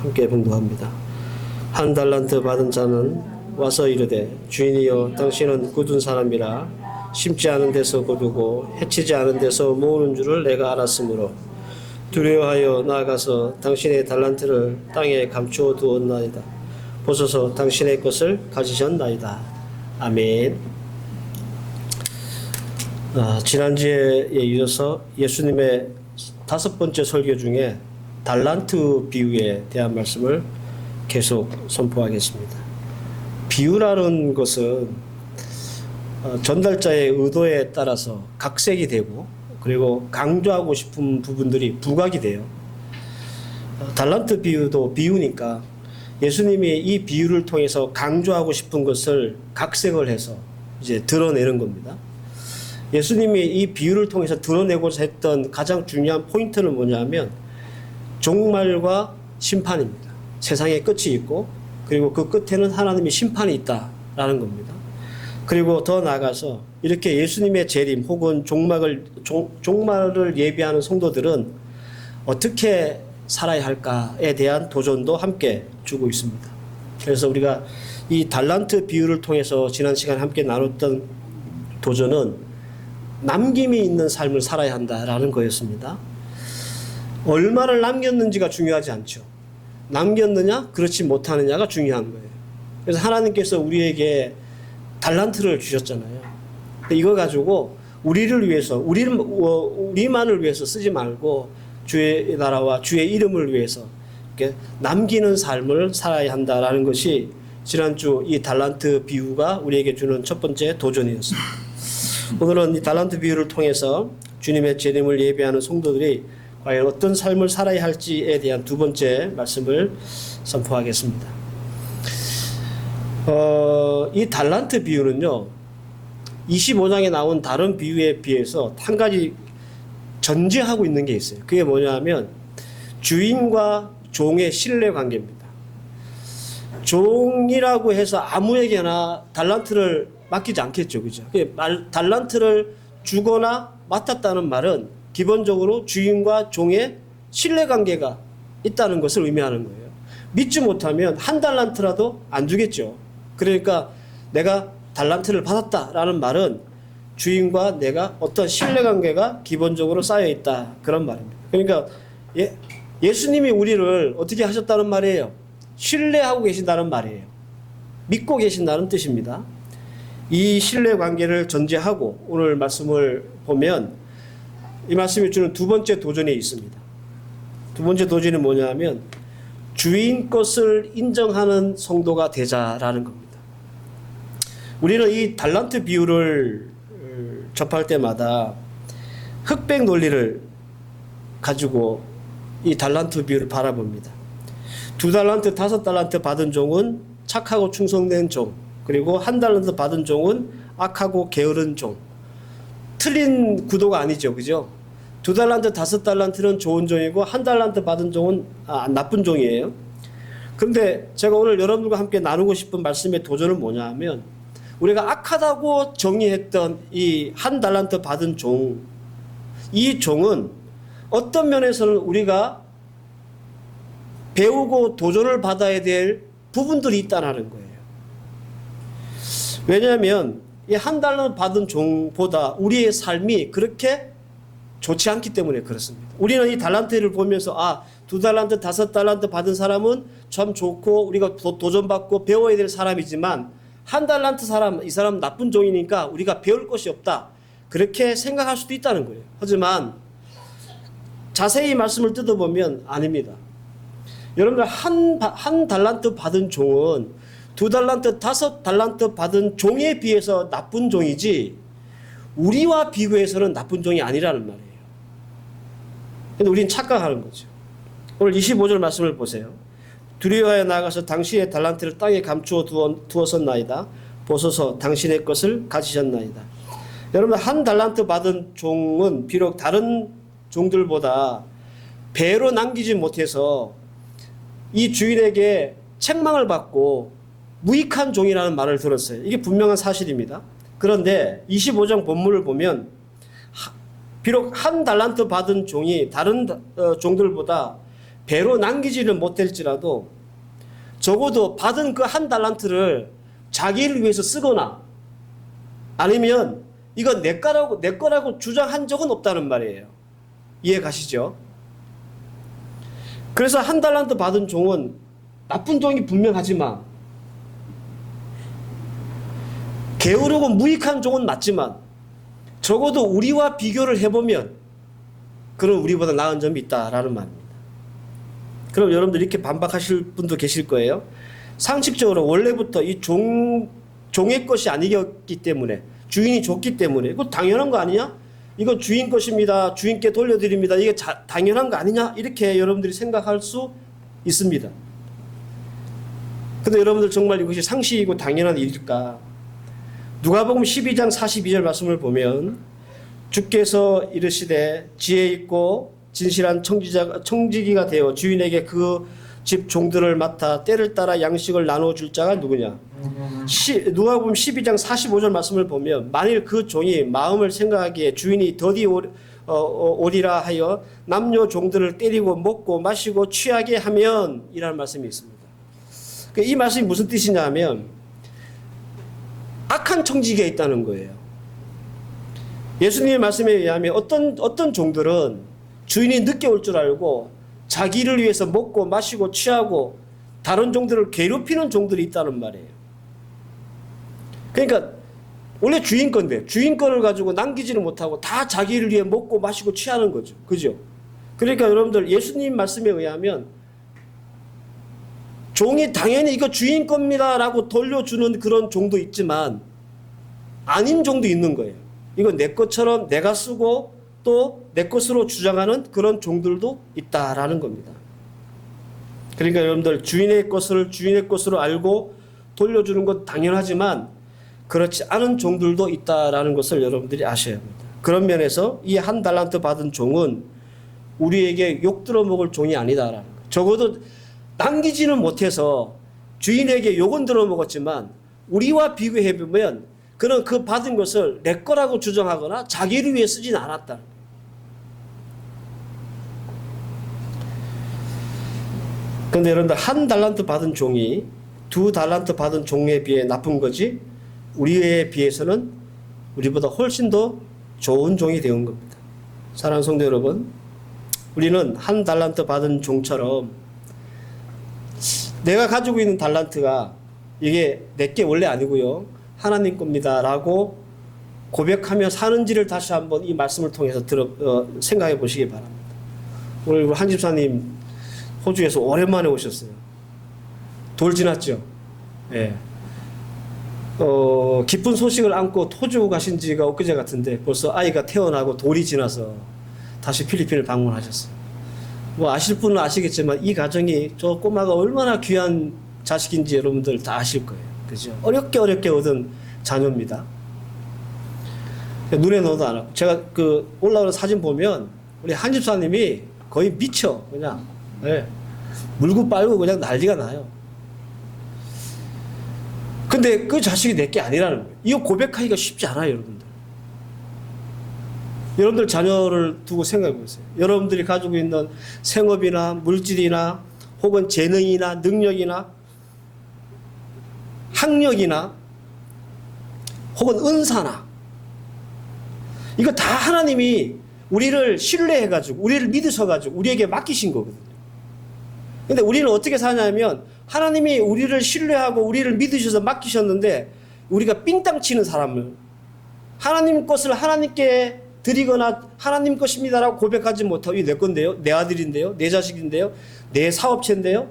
함께 봉독합니다. 한 달란트 받은 자는 와서 이르되 주인이여 당신은 굳은 사람이라 심지 않은 데서 거두고 해치지 않은 데서 모으는 줄을 내가 알았으므로 두려워하여 나아가서 당신의 달란트를 땅에 감추어 두었나이다. 보소서 당신의 것을 가지셨나이다. 아멘. 지난주에 이어서 예수님의 5번째 설교 중에 달란트 비유에 대한 말씀을 계속 선포하겠습니다. 비유라는 것은 전달자의 의도에 따라서 각색이 되고 그리고 강조하고 싶은 부분들이 부각이 돼요. 달란트 비유도 비유니까 예수님이 이 비유를 통해서 강조하고 싶은 것을 각색을 해서 이제 드러내는 겁니다. 예수님이 이 비유를 통해서 드러내고자 했던 가장 중요한 포인트는 뭐냐면 종말과 심판입니다. 세상에 끝이 있고 그리고 그 끝에는 하나님의 심판이 있다라는 겁니다. 그리고 더 나아가서 이렇게 예수님의 재림 혹은 종말을 예비하는 성도들은 어떻게 살아야 할까에 대한 도전도 함께 주고 있습니다. 그래서 우리가 이 달란트 비유를 통해서 지난 시간 함께 나눴던 도전은 남김이 있는 삶을 살아야 한다라는 거였습니다. 얼마를 남겼는지가 중요하지 않죠. 남겼느냐 그렇지 못하느냐가 중요한 거예요. 그래서 하나님께서 우리에게 달란트를 주셨잖아요. 이거 가지고 우리를 위해서 우리만을 위해서 쓰지 말고 주의 나라와 주의 이름을 위해서 이렇게 남기는 삶을 살아야 한다라는 것이 지난주 이 달란트 비유가 우리에게 주는 첫 번째 도전이었습니다. 오늘은 이 달란트 비유를 통해서 주님의 재림을 예비하는 성도들이 과연 어떤 삶을 살아야 할지에 대한 두 번째 말씀을 선포하겠습니다. 이 달란트 비유는요, 25장에 나온 다른 비유에 비해서 한 가지 전제하고 있는 게 있어요. 그게 뭐냐면 주인과 종의 신뢰 관계입니다. 종이라고 해서 아무에게나 달란트를 맡기지 않겠죠. 그죠? 달란트를 주거나 맡았다는 말은 기본적으로 주인과 종의 신뢰 관계가 있다는 것을 의미하는 거예요. 믿지 못하면 한 달란트라도 안 주겠죠. 그러니까 내가 달란트를 받았다라는 말은 주인과 내가 어떤 신뢰 관계가 기본적으로 쌓여 있다 그런 말입니다. 그러니까 예수님이 우리를 어떻게 하셨다는 말이에요? 신뢰하고 계신다는 말이에요. 믿고 계신다는 뜻입니다. 이 신뢰 관계를 전제하고 오늘 말씀을 보면 이 말씀이 주는 두 번째 도전이 있습니다. 두 번째 도전이 뭐냐면 주인 것을 인정하는 성도가 되자라는 겁니다. 우리는 이 달란트 비유를 접할 때마다 흑백 논리를 가지고 이 달란트 비유를 바라봅니다. 2달란트, 5달란트 받은 종은 착하고 충성된 종, 그리고 1달란트 받은 종은 악하고 게으른 종. 틀린 구도가 아니죠. 그죠? 2달란트, 5달란트는 좋은 종이고 1달란트 받은 종은 나쁜 종이에요. 그런데 제가 오늘 여러분과 함께 나누고 싶은 말씀의 도전은 뭐냐 하면 우리가 악하다고 정의했던 이 1달란트 받은 종, 이 종은 어떤 면에서는 우리가 배우고 도전을 받아야 될 부분들이 있다는 거예요. 왜냐하면 이 1달란트 받은 종보다 우리의 삶이 그렇게 좋지 않기 때문에 그렇습니다. 우리는 이 달란트를 보면서 2달란트, 5달란트 받은 사람은 참 좋고 우리가 도전받고 배워야 될 사람이지만 1달란트 사람, 이 사람 나쁜 종이니까 우리가 배울 것이 없다. 그렇게 생각할 수도 있다는 거예요. 하지만 자세히 말씀을 뜯어보면 아닙니다. 여러분들 한 달란트 받은 종은 2달란트, 5달란트 받은 종에 비해서 나쁜 종이지 우리와 비교해서는 나쁜 종이 아니라는 말이에요. 근데 우리는 착각하는 거죠. 오늘 25절 말씀을 보세요. 두려워하여 나아가서 당신의 달란트를 땅에 감추어 두었었나이다. 보소서 당신의 것을 가지셨나이다. 여러분 1달란트 받은 종은 비록 다른 종들보다 배로 남기지 못해서 이 주인에게 책망을 받고 무익한 종이라는 말을 들었어요. 이게 분명한 사실입니다. 그런데 25장 본문을 보면 비록 1달란트 받은 종이 다른 종들보다 배로 남기지는 못할지라도 적어도 받은 그 한 달란트를 자기를 위해서 쓰거나 아니면 이건 내 거라고 주장한 적은 없다는 말이에요. 이해 가시죠? 그래서 한 달란트 받은 종은 나쁜 종이 분명하지만 게으르고 무익한 종은 맞지만 적어도 우리와 비교를 해보면 그런 우리보다 나은 점이 있다라는 말입니다. 그럼 여러분들 이렇게 반박하실 분도 계실 거예요. 상식적으로 원래부터 이 종의 것이 아니었기 때문에 주인이 줬기 때문에 이거 당연한 거 아니냐? 이거 주인 것입니다. 주인께 돌려드립니다. 이게 당연한 거 아니냐? 이렇게 여러분들이 생각할 수 있습니다. 근데 여러분들 정말 이것이 상식이고 당연한 일일까? 누가복음 12장 42절 말씀을 보면 주께서 이르시되 지혜 있고 진실한 청지기가 되어 주인에게 그 집 종들을 맡아 때를 따라 양식을 나눠줄 자가 누구냐? 누가복음 12장 45절 말씀을 보면 만일 그 종이 마음을 생각하기에 주인이 더디 오리라 하여 남녀 종들을 때리고 먹고 마시고 취하게 하면 이라는 말씀이 있습니다. 이 말씀이 무슨 뜻이냐 하면 악한 청지기가 있다는 거예요. 예수님의 말씀에 의하면 어떤 종들은 주인이 늦게 올 줄 알고 자기를 위해서 먹고 마시고 취하고 다른 종들을 괴롭히는 종들이 있다는 말이에요. 그러니까 원래 주인 건데 주인 거를 가지고 남기지는 못하고 다 자기를 위해 먹고 마시고 취하는 거죠. 그죠? 그러니까 여러분들 예수님 말씀에 의하면 종이 당연히 이거 주인 겁니다라고 돌려주는 그런 종도 있지만 아닌 종도 있는 거예요. 이거 내 것처럼 내가 쓰고 또 내 것으로 주장하는 그런 종들도 있다라는 겁니다. 그러니까 여러분들 주인의 것을 주인의 것으로 알고 돌려주는 건 당연하지만 그렇지 않은 종들도 있다라는 것을 여러분들이 아셔야 합니다. 그런 면에서 이 한 달란트 받은 종은 우리에게 욕 들어먹을 종이 아니다라는 거예요. 적어도 남기지는 못해서 주인에게 욕은 들어먹었지만 우리와 비교해보면 그는 그 받은 것을 내 거라고 주장하거나 자기를 위해 쓰진 않았다는 거예요. 그런데 여러분들 한 달란트 받은 종이 두 달란트 받은 종에 비해 나쁜 거지 우리에 비해서는 우리보다 훨씬 더 좋은 종이 되는 겁니다. 사랑하는 성도 여러분, 우리는 한 달란트 받은 종처럼 내가 가지고 있는 달란트가 이게 내게 원래 아니고요 하나님 겁니다 라고 고백하며 사는지를 다시 한번 이 말씀을 통해서 생각해 보시기 바랍니다. 오늘 한 집사님 호주에서 오랜만에 오셨어요. 돌 지났죠? 예. 기쁜 소식을 안고 호주 가신 지가 엊그제 같은데 벌써 아이가 태어나고 돌이 지나서 다시 필리핀을 방문하셨어요. 뭐 아실 분은 아시겠지만 이 가정이 저 꼬마가 얼마나 귀한 자식인지 여러분들 다 아실 거예요. 그죠? 어렵게 얻은 자녀입니다. 눈에 넣어도 안 하고. 제가 올라오는 사진 보면 우리 한 집사님이 거의 미쳐. 그냥. 네. 물고 빨고 그냥 난리가 나요. 근데 그 자식이 내게 아니라는 거예요. 이거 고백하기가 쉽지 않아요, 여러분들. 여러분들 자녀를 두고 생각해 보세요. 여러분들이 가지고 있는 생업이나 물질이나 혹은 재능이나 능력이나 학력이나 혹은 은사나 이거 다 하나님이 우리를 신뢰해가지고 우리를 믿으셔가지고 우리에게 맡기신 거거든요. 근데 우리는 어떻게 사냐면 하나님이 우리를 신뢰하고 우리를 믿으셔서 맡기셨는데 우리가 삥땅 치는 사람을 하나님 것을 하나님께 드리거나 하나님 것입니다라고 고백하지 못하고 이게 내 건데요, 내 아들인데요, 내 자식인데요, 내 사업체인데요,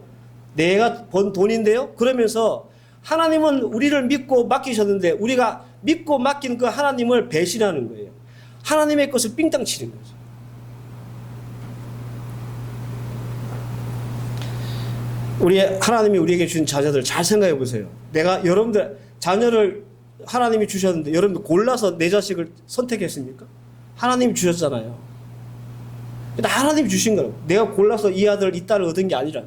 내가 번 돈인데요 그러면서 하나님은 우리를 믿고 맡기셨는데 우리가 믿고 맡긴 그 하나님을 배신하는 거예요. 하나님의 것을 삥땅 치는 거죠. 하나님이 우리에게 주신 자녀들 잘 생각해 보세요. 여러분들 자녀를 하나님이 주셨는데 여러분들 골라서 내 자식을 선택했습니까? 하나님이 주셨잖아요. 하나님이 주신 거라고. 내가 골라서 이 아들, 이 딸을 얻은 게 아니라.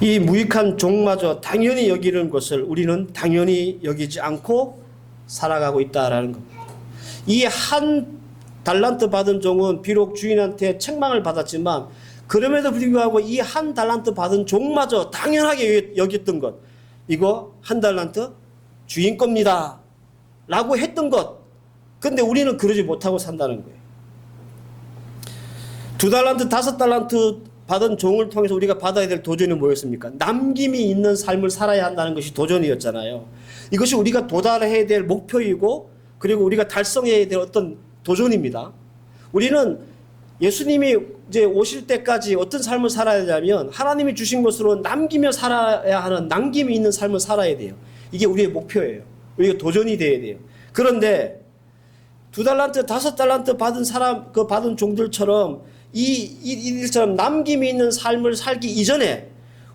이 무익한 종마저 당연히 여기는 것을 우리는 당연히 여기지 않고 살아가고 있다라는 겁니다. 이 한 달란트 받은 종은 비록 주인한테 책망을 받았지만 그럼에도 불구하고 이 한 달란트 받은 종마저 당연하게 여겼던 것. 이거 한 달란트 주인 겁니다. 라고 했던 것. 근데 우리는 그러지 못하고 산다는 거예요. 2달란트, 5달란트 받은 종을 통해서 우리가 받아야 될 도전이 뭐였습니까? 남김이 있는 삶을 살아야 한다는 것이 도전이었잖아요. 이것이 우리가 도달해야 될 목표이고 그리고 우리가 달성해야 될 어떤 도전입니다. 우리는 예수님이 이제 오실 때까지 어떤 삶을 살아야 되냐면 하나님이 주신 것으로 남기며 살아야 하는 남김이 있는 삶을 살아야 돼요. 이게 우리의 목표예요. 우리가 도전이 돼야 돼요. 그런데 2달란트, 5달란트 받은 사람, 그 받은 종들처럼 이들처럼 남김이 있는 삶을 살기 이전에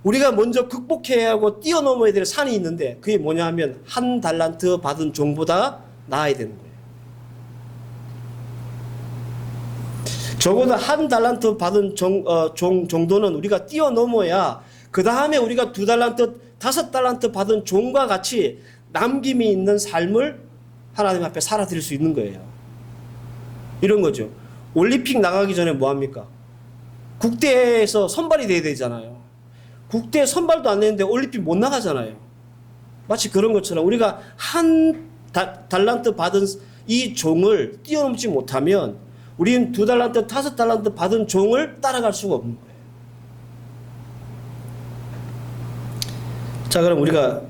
우리가 먼저 극복해야 하고 뛰어넘어야 될 산이 있는데 그게 뭐냐 하면 한 달란트 받은 종보다 나아야 되는 거예요. 적어도 한 달란트 받은 종 정도는 우리가 뛰어넘어야 그 다음에 우리가 2달란트, 5달란트 받은 종과 같이 남김이 있는 삶을 하나님 앞에 살아드릴 수 있는 거예요. 이런 거죠. 올림픽 나가기 전에 뭐 합니까? 국대에서 선발이 돼야 되잖아요. 국대 선발도 안 되는데 올림픽 못 나가잖아요. 마치 그런 것처럼 우리가 한 달란트 받은 이 종을 뛰어넘지 못하면 우리는 2달란트, 5달란트 받은 종을 따라갈 수가 없는 거예요. 자, 그럼 우리가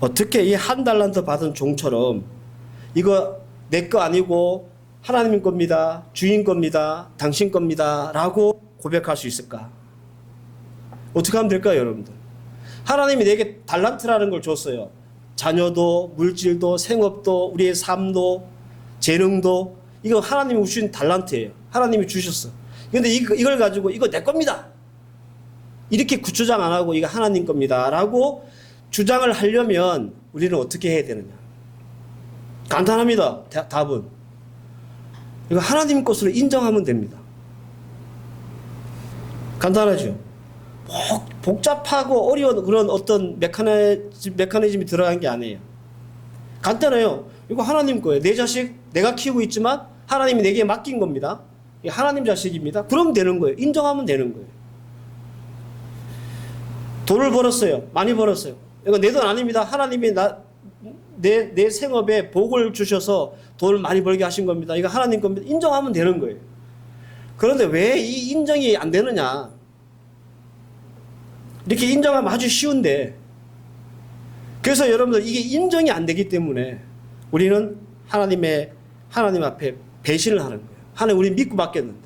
어떻게 이 한 달란트 받은 종처럼 이거 내 거 아니고 하나님 겁니다. 주인 겁니다. 당신 겁니다. 라고 고백할 수 있을까? 어떻게 하면 될까요, 여러분들? 하나님이 내게 달란트라는 걸 줬어요. 자녀도, 물질도, 생업도, 우리의 삶도, 재능도, 이거 하나님이 주신 달란트예요. 하나님이 주셨어. 그런데 이걸 가지고 이거 내 겁니다. 이렇게 주장 안 하고 이거 하나님 겁니다. 라고 주장을 하려면 우리는 어떻게 해야 되느냐? 간단합니다. 답은. 이거 하나님 것으로 인정하면 됩니다. 간단하죠? 복잡하고 어려운 그런 어떤 메커니즘이 들어간 게 아니에요. 간단해요. 이거 하나님 거예요. 내 자식 내가 키우고 있지만 하나님이 내게 맡긴 겁니다. 하나님 자식입니다. 그럼 되는 거예요. 인정하면 되는 거예요. 돈을 벌었어요. 많이 벌었어요. 이거 내 돈 아닙니다. 하나님이 내 생업에 복을 주셔서 돈을 많이 벌게 하신 겁니다. 이거 하나님 겁니다. 인정하면 되는 거예요. 그런데 왜 이 인정이 안 되느냐? 이렇게 인정하면 아주 쉬운데, 그래서 여러분들 이게 인정이 안 되기 때문에 우리는 하나님 앞에 배신을 하는 거예요. 하나님 우리 믿고 맡겼는데.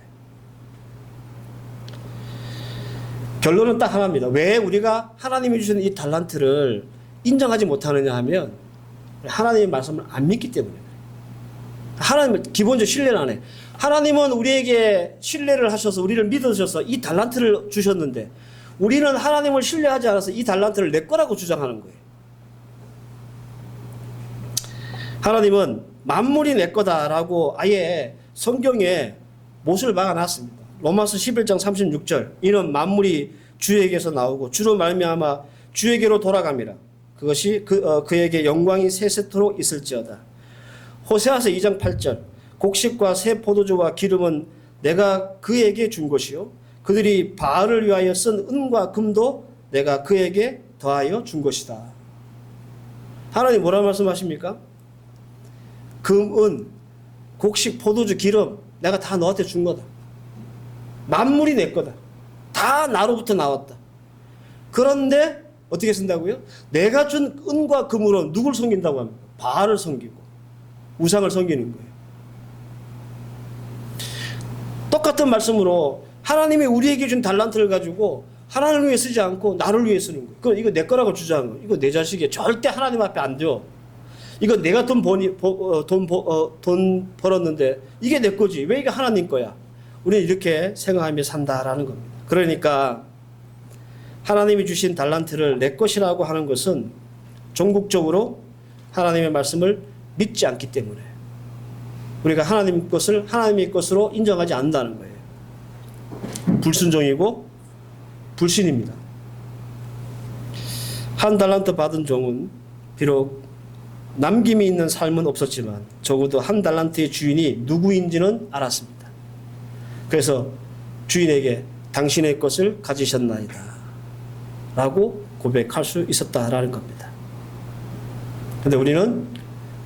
결론은 딱 하나입니다. 왜 우리가 하나님이 주신 이 달란트를 인정하지 못하느냐 하면 하나님의 말씀을 안 믿기 때문에 그래요. 하나님을 기본적으로 신뢰를 안 해. 하나님은 우리에게 신뢰를 하셔서 우리를 믿으셔서 이 달란트를 주셨는데 우리는 하나님을 신뢰하지 않아서 이 달란트를 내 거라고 주장하는 거예요. 하나님은 만물이 내 거다라고 아예 성경에 못을 박아놨습니다. 로마서 11장 36절 이는 만물이 주에게서 나오고 주로 말미암아 주에게로 돌아갑니다. 그것이 그에게 영광이 세세토록 있을지어다. 호세아서 2장 8절 곡식과 새 포도주와 기름은 내가 그에게 준 것이요 그들이 바알을 위하여 쓴 은과 금도 내가 그에게 더하여 준 것이다. 하나님 뭐라고 말씀하십니까? 금, 은, 곡식, 포도주, 기름 내가 다 너한테 준 거다. 만물이 내 거다. 다 나로부터 나왔다. 그런데 어떻게 쓴다고요? 내가 준 은과 금으로 누굴 섬긴다고 합니까? 바알을 섬기고 우상을 섬기는 거예요. 똑같은 말씀으로 하나님이 우리에게 준 달란트를 가지고 하나님을 위해 쓰지 않고 나를 위해 쓰는 거예요. 이거 내 거라고 주장하는 거예요. 이거 내 자식이에요. 절대 하나님 앞에 안 줘. 이거 내가 돈 벌었는데 이게 내 거지. 왜 이게 하나님 거야? 우리는 이렇게 생각하며 산다라는 겁니다. 그러니까 하나님이 주신 달란트를 내 것이라고 하는 것은 종국적으로 하나님의 말씀을 믿지 않기 때문에 우리가 하나님 것을 하나님의 것으로 인정하지 않는다는 거예요. 불순종이고 불신입니다. 한 달란트 받은 종은 비록 남김이 있는 삶은 없었지만 적어도 한 달란트의 주인이 누구인지는 알았습니다. 그래서 주인에게 당신의 것을 가지셨나이다 라고 고백할 수 있었다라는 겁니다. 그런데 우리는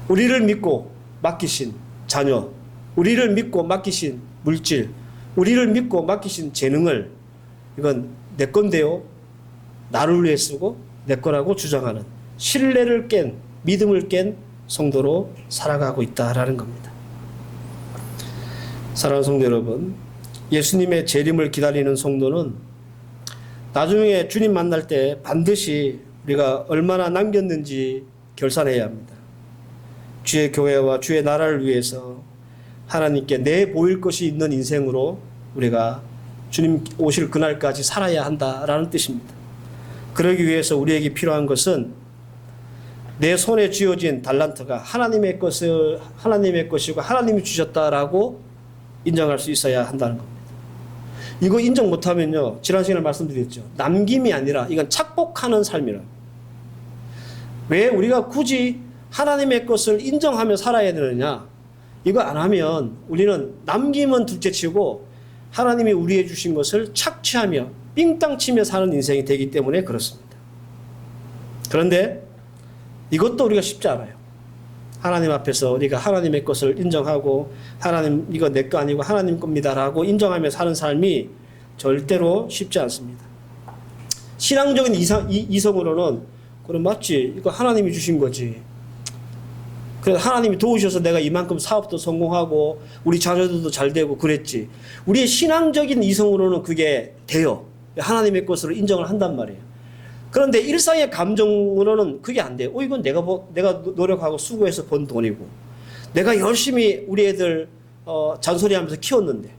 우리를 믿고 맡기신 자녀, 우리를 믿고 맡기신 물질, 우리를 믿고 맡기신 재능을 이건 내 건데요, 나를 위해 쓰고 내 거라고 주장하는 신뢰를 깬, 믿음을 깬 성도로 살아가고 있다라는 겁니다. 사랑하는 성도 여러분, 예수님의 재림을 기다리는 성도는 나중에 주님 만날 때 반드시 우리가 얼마나 남겼는지 결산해야 합니다. 주의 교회와 주의 나라를 위해서 하나님께 내보일 것이 있는 인생으로 우리가 주님 오실 그날까지 살아야 한다라는 뜻입니다. 그러기 위해서 우리에게 필요한 것은 내 손에 쥐어진 달란트가 하나님의 것이고 하나님이 주셨다라고 인정할 수 있어야 한다는 겁니다. 이거 인정 못하면요, 지난 시간에 말씀드렸죠, 남김이 아니라 이건 착복하는 삶이라고. 왜 우리가 굳이 하나님의 것을 인정하며 살아야 되느냐? 이거 안 하면 우리는 남김은 둘째치고 하나님이 우리에게 주신 것을 착취하며 삥땅 치며 사는 인생이 되기 때문에 그렇습니다. 그런데 이것도 우리가 쉽지 않아요. 하나님 앞에서 우리가 하나님의 것을 인정하고 하나님 이거 내 거 아니고 하나님 겁니다라고 인정하며 사는 삶이 절대로 쉽지 않습니다. 신앙적인 이성으로는 그럼 맞지, 이거 하나님이 주신 거지. 그래서 하나님이 도우셔서 내가 이만큼 사업도 성공하고 우리 자녀들도 잘 되고 그랬지. 우리의 신앙적인 이성으로는 그게 돼요. 하나님의 것으로 인정을 한단 말이에요. 그런데 일상의 감정으로는 그게 안 돼요. 이건 내가 노력하고 수고해서 번 돈이고 내가 열심히 우리 애들 잔소리하면서 키웠는데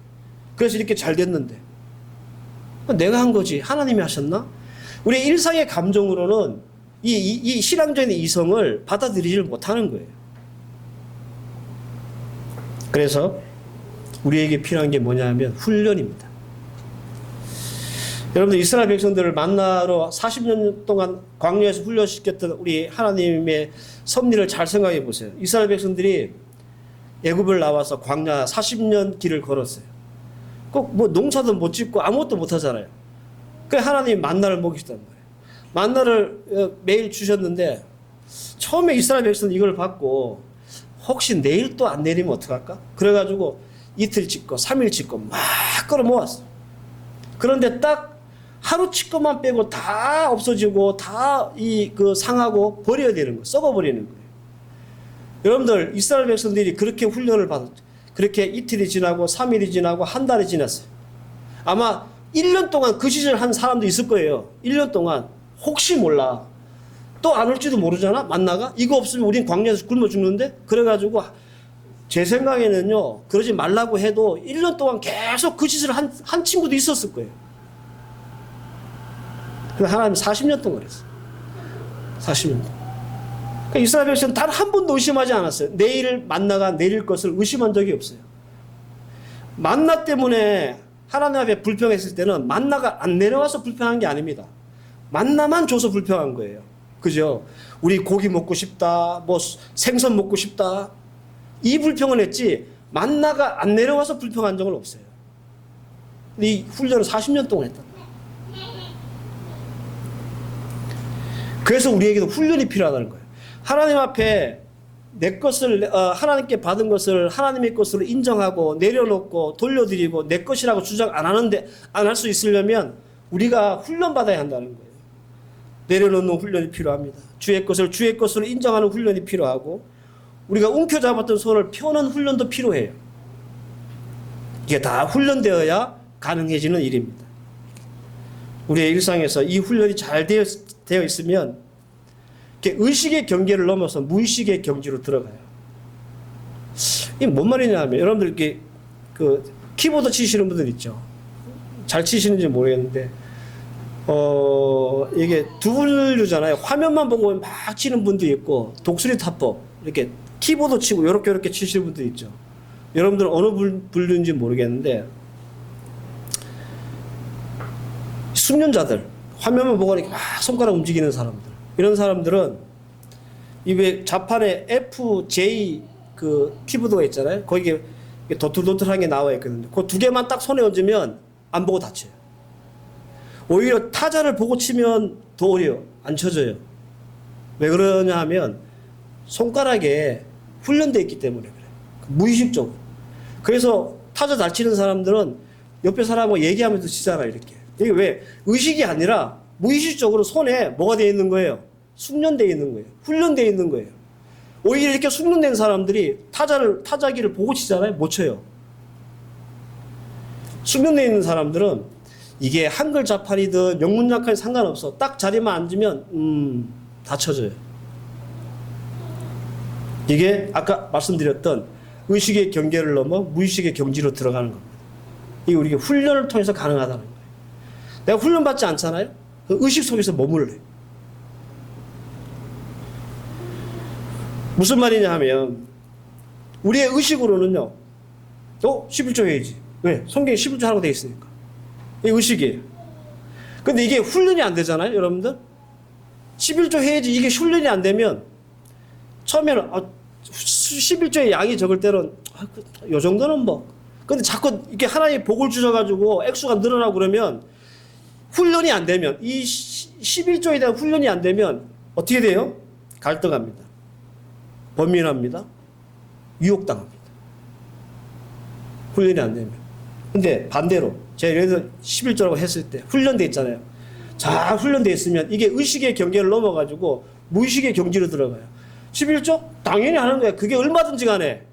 그래서 이렇게 잘 됐는데 내가 한 거지 하나님이 하셨나? 우리의 일상의 감정으로는 이 신앙적인 이성을 받아들이질 못하는 거예요. 그래서 우리에게 필요한 게 뭐냐면 훈련입니다. 여러분들 이스라엘 백성들을 만나러 40년 동안 광야에서 훈련시켰던 우리 하나님의 섭리를 잘 생각해 보세요. 이스라엘 백성들이 애굽을 나와서 광야 40년 길을 걸었어요. 꼭 뭐 농사도 못 짓고 아무것도 못 하잖아요. 그래서 하나님이 만나를 먹이시단 말이에요. 만나를 매일 주셨는데 처음에 이스라엘 백성은 이걸 받고 혹시 내일 또 안 내리면 어떡할까? 그래가지고 이틀 짓고 3일 짓고 막 끌어모았어. 그런데 딱 하루치 것만 빼고 다 없어지고 다 상하고 버려야 되는 거예요. 썩어버리는 거예요. 여러분들 이스라엘 백성들이 그렇게 훈련을 받았죠. 그렇게 이틀이 지나고 3일이 지나고 한 달이 지났어요. 아마 1년 동안 그 짓을 한 사람도 있을 거예요. 1년 동안 혹시 몰라. 또 안 올지도 모르잖아. 만나가. 이거 없으면 우린 광야에서 굶어 죽는데. 그래가지고 제 생각에는요, 그러지 말라고 해도 1년 동안 계속 그 짓을 한 친구도 있었을 거예요. 그래서 하나님 40년 동안 그랬어요. 40년 동안. 그러니까 이스라엘 백성은 단 한 번도 의심하지 않았어요. 내일 만나가 내릴 것을 의심한 적이 없어요. 만나 때문에 하나님 앞에 불평했을 때는 만나가 안 내려와서 불평한 게 아닙니다. 만나만 줘서 불평한 거예요. 그죠? 우리 고기 먹고 싶다, 뭐 생선 먹고 싶다. 이 불평을 했지 만나가 안 내려와서 불평한 적은 없어요. 이 훈련을 40년 동안 했다. 그래서 우리에게도 훈련이 필요하다는 거예요. 하나님 앞에 내 것을 하나님께 받은 것을 하나님의 것으로 인정하고 내려놓고 돌려드리고 내 것이라고 주장 안 하는데 안 할 수 있으려면 우리가 훈련받아야 한다는 거예요. 내려놓는 훈련이 필요합니다. 주의 것을 주의 것으로 인정하는 훈련이 필요하고 우리가 움켜잡았던 손을 펴는 훈련도 필요해요. 이게 다 훈련되어야 가능해지는 일입니다. 우리의 일상에서 이 훈련이 잘 되어 있으면 의식의 경계를 넘어서 무의식의 경지로 들어가요. 이게 뭔 말이냐 하면 여러분들 이렇게 키보드 치시는 분들 있죠. 잘 치시는지 모르겠는데 이게 두 분류잖아요. 화면만 보고 막 치는 분도 있고 독수리 타법 이렇게 키보드 치고 이렇게 치시는 분도 있죠. 여러분들은 어느 분류인지 모르겠는데 숙련자들 화면만 보고 이렇게 막 손가락 움직이는 사람들 이런 사람들은 이 왜 좌판에 FJ 그 키보드가 있잖아요. 거기에 도틀도틀한 게 나와 있거든요. 그 두 개만 딱 손에 얹으면 안 보고 다쳐요. 오히려 타자를 보고 치면 더 어려요. 안 쳐져요. 왜 그러냐 하면 손가락에 훈련되어 있기 때문에 그래요. 무의식적으로. 그래서 타자 잘 치는 사람들은 옆에 사람하고 얘기하면서 치잖아, 이렇게. 이게 왜? 의식이 아니라 무의식적으로 손에 뭐가 되어 있는 거예요? 숙련되어 있는 거예요. 훈련되어 있는 거예요. 오히려 이렇게 숙련된 사람들이 타자기를 보고 치잖아요? 못 쳐요. 숙련되어 있는 사람들은 이게 한글 자판이든 영문 자판이 상관없어. 딱 자리만 앉으면, 다 쳐져요. 이게 아까 말씀드렸던 의식의 경계를 넘어 무의식의 경지로 들어가는 겁니다. 이게 우리가 훈련을 통해서 가능하다는 거예요. 내가 훈련받지 않잖아요? 의식 속에서 머물러요. 무슨 말이냐 하면 우리의 의식으로는요. 11조 해야지. 왜? 성경에 11조 하라고 되어 있으니까. 이게 의식이에요. 근데 이게 훈련이 안 되잖아요, 여러분들? 11조 해야지 이게 훈련이 안 되면 처음에는 11조의 양이 적을 때는 요 정도는 뭐. 근데 자꾸 이렇게 하나의 복을 주셔가지고 액수가 늘어나고 그러면 훈련이 안 되면 이 11조에 대한 훈련이 안 되면 어떻게 돼요? 갈등합니다. 범민합니다. 유혹당합니다. 훈련이 안 되면. 근데 반대로 제가 예를 들어 11조라고 했을 때 훈련돼 있잖아요. 잘 훈련돼 있으면 이게 의식의 경계를 넘어가지고 무의식의 경지로 들어가요. 11조? 당연히 하는 거야. 그게 얼마든지 간에.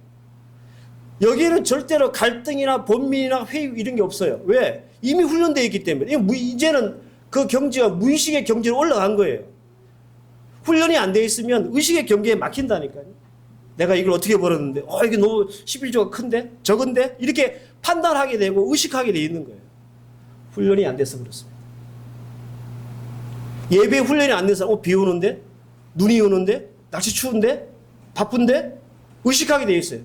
여기에는 절대로 갈등이나 범민이나 회의 이런 게 없어요. 왜? 이미 훈련되어 있기 때문에. 이제는 그 경지가 무의식의 경지로 올라간 거예요. 훈련이 안 돼 있으면 의식의 경계에 막힌다니까요. 내가 이걸 어떻게 벌었는데, 이게 너무 11조가 큰데? 적은데? 이렇게 판단하게 되고 의식하게 돼 있는 거예요. 훈련이 안 돼서 그렇습니다. 예배 훈련이 안 돼서, 비 오는데? 눈이 오는데? 날씨 추운데? 바쁜데? 의식하게 돼 있어요.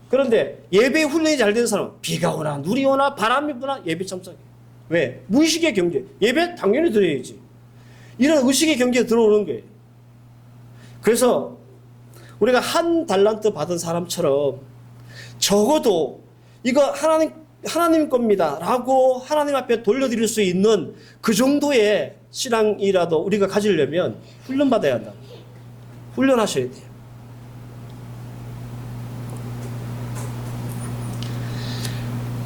그런데 예배 훈련이 잘 된 사람은 비가 오나 눈이 오나 바람이 부나 예배 참석해. 왜? 무의식의 경계. 예배 당연히 드려야지. 이런 의식의 경계에 들어오는 거예요. 그래서 우리가 한 달란트 받은 사람처럼 적어도 이거 하나님 겁니다 라고 하나님 앞에 돌려드릴 수 있는 그 정도의 신앙이라도 우리가 가지려면 훈련받아야 한다. 훈련하셔야 돼요.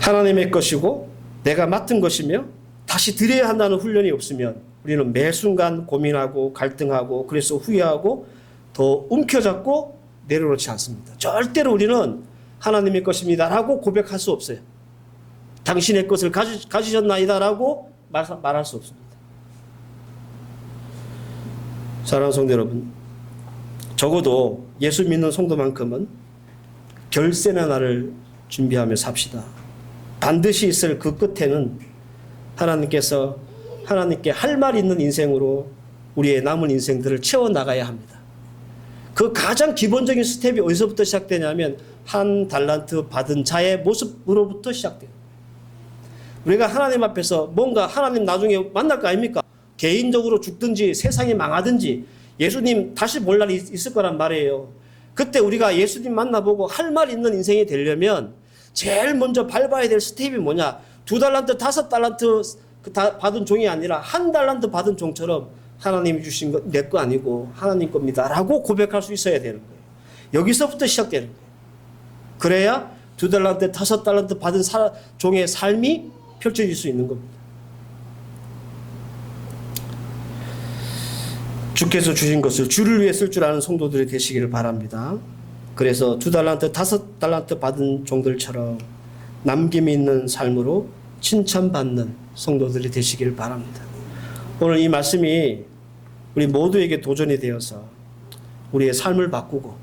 하나님의 것이고 내가 맡은 것이며 다시 드려야 한다는 훈련이 없으면 우리는 매 순간 고민하고 갈등하고 그래서 후회하고 더 움켜잡고 내려놓지 않습니다. 절대로 우리는 하나님의 것입니다 라고 고백할 수 없어요. 당신의 것을 가지셨나이다 라고 말할 수 없습니다. 사랑하는 성도 여러분, 적어도 예수 믿는 성도만큼은 결세의 날을 준비하며 삽시다. 반드시 있을 그 끝에는 하나님께서 하나님께 할 말 있는 인생으로 우리의 남은 인생들을 채워나가야 합니다. 그 가장 기본적인 스텝이 어디서부터 시작되냐면 한 달란트 받은 자의 모습으로부터 시작돼요. 우리가 하나님 앞에서 뭔가 하나님 나중에 만날 거 아닙니까? 개인적으로 죽든지 세상이 망하든지 예수님 다시 볼 날이 있을 거란 말이에요. 그때 우리가 예수님 만나보고 할 말 있는 인생이 되려면 제일 먼저 밟아야 될 스텝이 뭐냐? 2달란트, 5달란트 받은 종이 아니라 1달란트 받은 종처럼 하나님이 주신 것 내 거 아니고 하나님 겁니다 라고 고백할 수 있어야 되는 거예요. 여기서부터 시작되는 거예요. 그래야 2달란트, 5달란트 받은 종의 삶이 펼쳐질 수 있는 겁니다. 주께서 주신 것을 주를 위해 쓸 줄 아는 성도들이 되시기를 바랍니다. 그래서 2달란트, 5달란트 받은 종들처럼 남김이 있는 삶으로 칭찬받는 성도들이 되시기를 바랍니다. 오늘 이 말씀이 우리 모두에게 도전이 되어서 우리의 삶을 바꾸고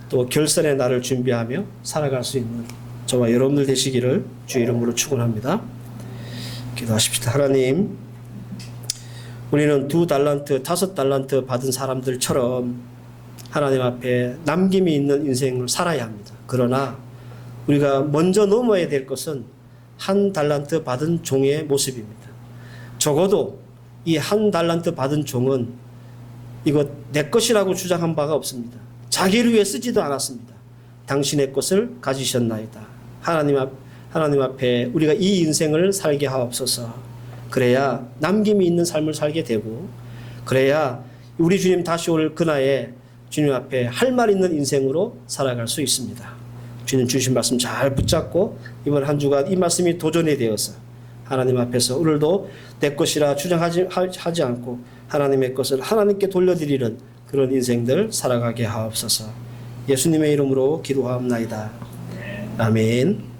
또 결선의 날을 준비하며 살아갈 수 있는 저와 여러분들 되시기를 주 이름으로 축원합니다. 기도하십시다. 하나님, 우리는 2달란트, 5달란트 받은 사람들처럼 하나님 앞에 남김이 있는 인생을 살아야 합니다. 그러나 우리가 먼저 넘어야 될 것은 1달란트 받은 종의 모습입니다. 적어도 이 1달란트 받은 종은 이것 내 것이라고 주장한 바가 없습니다. 자기를 위해 쓰지도 않았습니다. 당신의 것을 가지셨나이다. 하나님 앞에 우리가 이 인생을 살게 하옵소서. 그래야 남김이 있는 삶을 살게 되고, 그래야 우리 주님 다시 올 그날에 주님 앞에 할 말 있는 인생으로 살아갈 수 있습니다. 주님 주신 말씀 잘 붙잡고 이번 한 주간 이 말씀이 도전이 되어서 하나님 앞에서 오늘도 내 것이라 주장하지 않고 하나님의 것을 하나님께 돌려드리는 그런 인생들 살아가게 하옵소서. 예수님의 이름으로 기도하옵나이다. 아멘.